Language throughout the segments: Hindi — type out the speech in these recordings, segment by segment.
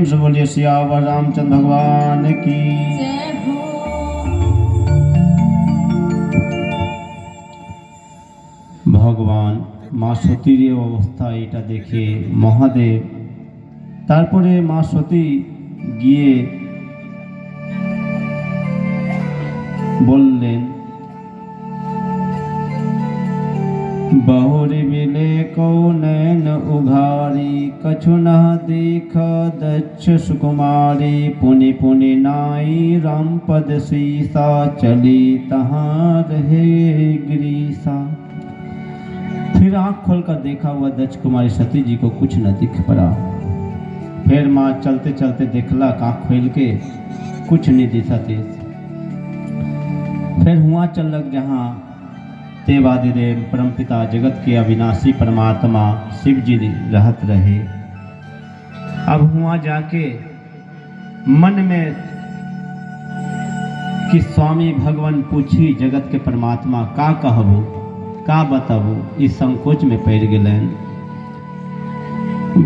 से बोलिए सियावर रामचंद्र भगवान की। ভগবান মা সতীর এই অবস্থা এটা দেখে মহাদেব তারপরে মা সতী গিয়ে বললেন, बहुरी मिले को नैन उघारी कछु न देख दक्ष सुकुमारी पुनि पुनि नाई राम पद सीसा चली तहाँ रहे गिरीसा। फिर आँख खोलकर देखा हुआ दक्ष कुमारी सती जी को कुछ न दिख पड़ा। फिर माँ चलते चलते देखला आँख खोल के कुछ नहीं दिखा थे। फिर हुआ चलक जहाँ देवादिदेव परमपिता जगत के अविनाशी परमात्मा शिव जी रहत रहे। अब हुआ जाके मन में कि स्वामी भगवान पूछी जगत के परमात्मा का कहबो का बताबो, इस संकोच में पड़ गए।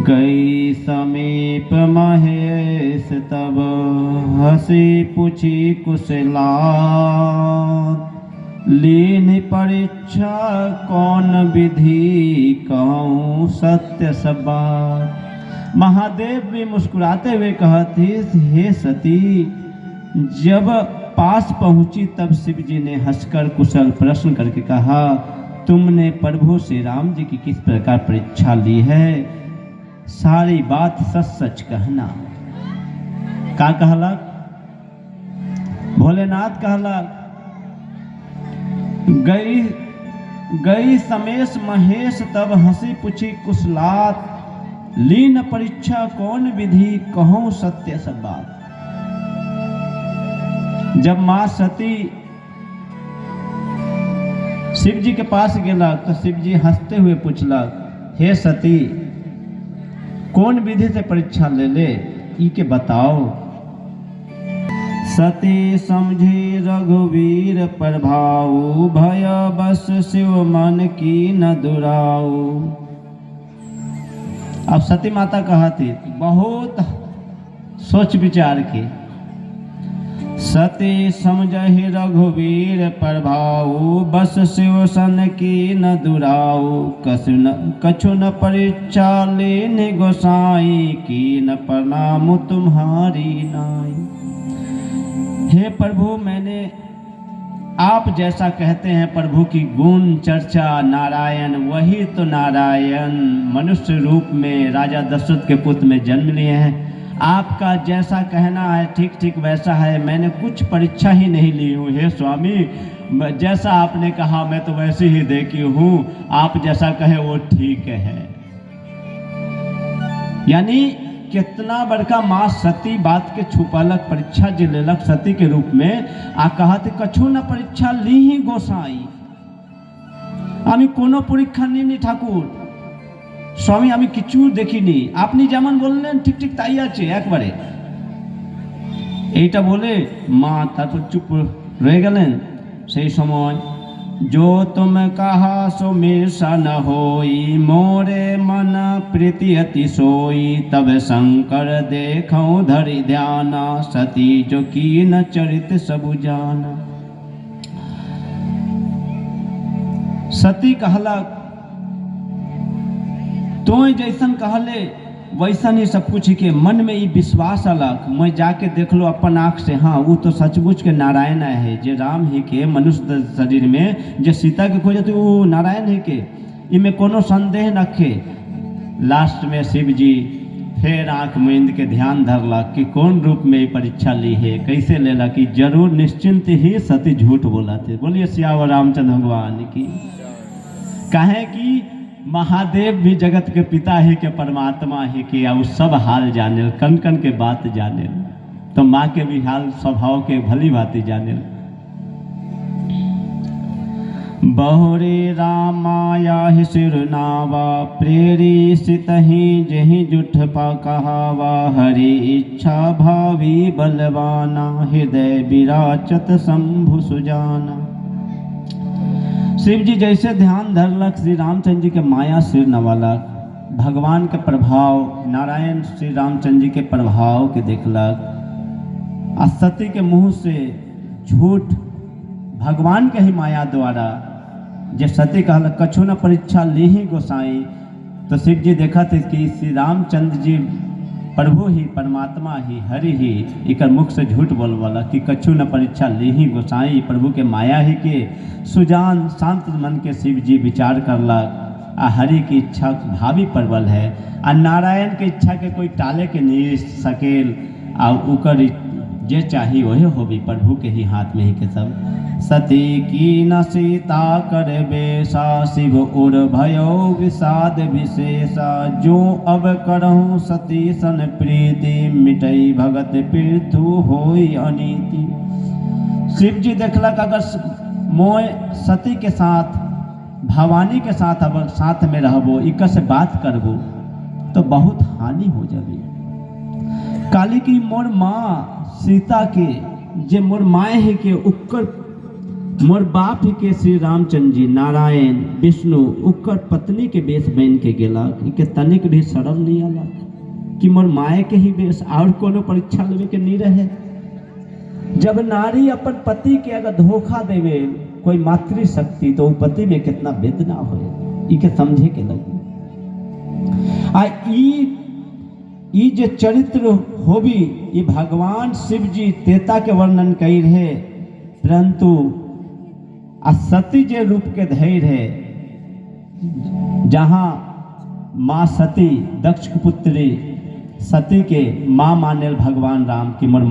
गई समीप महेश तब हंसी पूछी कुशला लीन परीक्षा कौन विधि कहूँ सत्य सब बात। महादेव भी मुस्कुराते हुए कहती, हे सती। जब पास पहुंची तब शिव जी ने हंसकर कुशल प्रश्न करके कहा, तुमने प्रभु श्री राम जी की किस प्रकार परीक्षा ली है, सारी बात सच सच कहना। का कहला? भोलेनाथ कहला, गई समेश महेश तब हंसी पूछी कुशलात लीन परीक्षा कौन विधि कहूँ सत्य सब बात। जब माँ सती शिव जी के पास गेला तो शिव जी हंसते हुए पूछला, हे सती कौन विधि से परीक्षा ले ले ई के बताओ। सती समझे रघुवीर प्रभाऊ भय बस शिव मन की न दुराऊ। अब सती माता कहती बहुत सोच विचार के, सती समझहि रघुवीर प्रभाऊ बस शिव सन की न दुराऊ कछु न परीक्षा लेने गोसाई की न प्रणाम तुम्हारी नाई। हे प्रभु, मैंने आप जैसा कहते हैं प्रभु की गुण चर्चा नारायण, वही तो नारायण मनुष्य रूप में राजा दशरथ के पुत्र में जन्म लिए हैं। आपका जैसा कहना है ठीक ठीक वैसा है, मैंने कुछ परीक्षा ही नहीं ली हूँ। हे स्वामी, जैसा आपने कहा मैं तो वैसे ही देखी हूँ, आप जैसा कहे वो ठीक है। यानी कितना बड़का माँ सती बात के छुपालक परीक्षा जे लेलक सती के रूप में आ कहत कछु न परीक्षा ली ही गोसाई। आमी कोनो परीक्षा नी ठाकुर स्वामी, आमी किचू देखिनी, आपनी जेमन बोललेन ठीक ठीक ताई आछे एकबारे। এইটা বলে মা তারপর চুপ রয়ে গেলেন। সেই সময় जो तुम कहा सो मेषा न होई मोरे मन प्रीति अति सोई तब शंकर देखो धरि ध्याना सती जो की न चरित सब जाना। सती कहला, तो जैसन कहले वैसन ही सब कुछ के मन में ये विश्वास अलग। मैं जाके देख लो अपन आँख से, हाँ वो तो सचमुच के नारायण है, जे राम ही के मनुष्य शरीर में जे सीता के खोजे तो वो नारायण ही के, इनमें कोनो संदेह नखे। लास्ट में शिव जी फिर आँख मूंद के ध्यान धरला कि कौन रूप में परीक्षा ली है, कैसे लेला कि जरूर निश्चिंत ही सती झूठ बोला थे। बोलिए सियावर रामचंद्र भगवान की। कहे कि महादेव भी जगत के पिता ही के परमात्मा ही के और सब हाल जाने, कन कन के बात जाने, तो माँ के भी हाल स्वभाव के भली बातें जाने। बहुरे रामाया ही सिरनावा प्रेरी सितहि जहि जुठ पा कहावा हरि इच्छा भावी बलवाना हृदय विराचत शंभु सुजाना। शिव जी जैसे ध्यान धरलक श्री रामचंद्र जी के माया सिर नवालक, भगवान के प्रभाव, नारायण श्री रामचंद्र जी के प्रभाव के देखलक आ सती के मुंह से झूठ भगवान के ही माया द्वारा जे सती कहलक कछु न परीक्षा ली ही गोसाई, तो शिव जी देखा थे कि श्री रामचंद्र जी प्रभु ही, परमात्मा ही, हरि ही इकर मुख से झूठ बोलवाला कि कछु न परीक्षा ली ही गोसाई, प्रभु के माया ही के सुजान शांत मन के शिव जी विचार करलक आ हरि की इच्छा भावी प्रबल है आ नारायण के इच्छा के कोई टाले के नहीं सकेल आ उकर जे चाही वही होबी, प्रभु के ही हाथ में ही के सब। सती की न सीता कर बेसा, शिव उर भयो विषाद विशेषा, जो अब करहूँ सती सन प्रीति, मिटई भगत पृथु होई अनीति। शिव जी देखलक अगर मोय सती के साथ, भवानी के साथ अब साथ में रहबो, इक से बात करबो तो बहुत हानि हो जाबे। काली की मोर माँ सीता के जे मोर माए है के उक्कर मोर बाप ही के श्री रामचंद्र जी नारायण विष्णु उक्कर पत्नी के बेस बन के गेलक, इके तनिक भी शर्म नहीं आलक कि मोर माए के ही बेस और कोनो परीक्षा लेवे के नहीं रहे। जब नारी अपन पति के अगर धोखा देवे कोई मातृशक्ति तो पति में कितना वेदना हो, इके समझे के लगी। आ ई जे चरित्र होबी ये भगवान शिव जी तेता के वर्णन कई रहे, परंतु आ सती जे रूप के धैर्य है, जहाँ माँ सती दक्ष पुत्री सती के माँ मानेल भगवान राम की मोर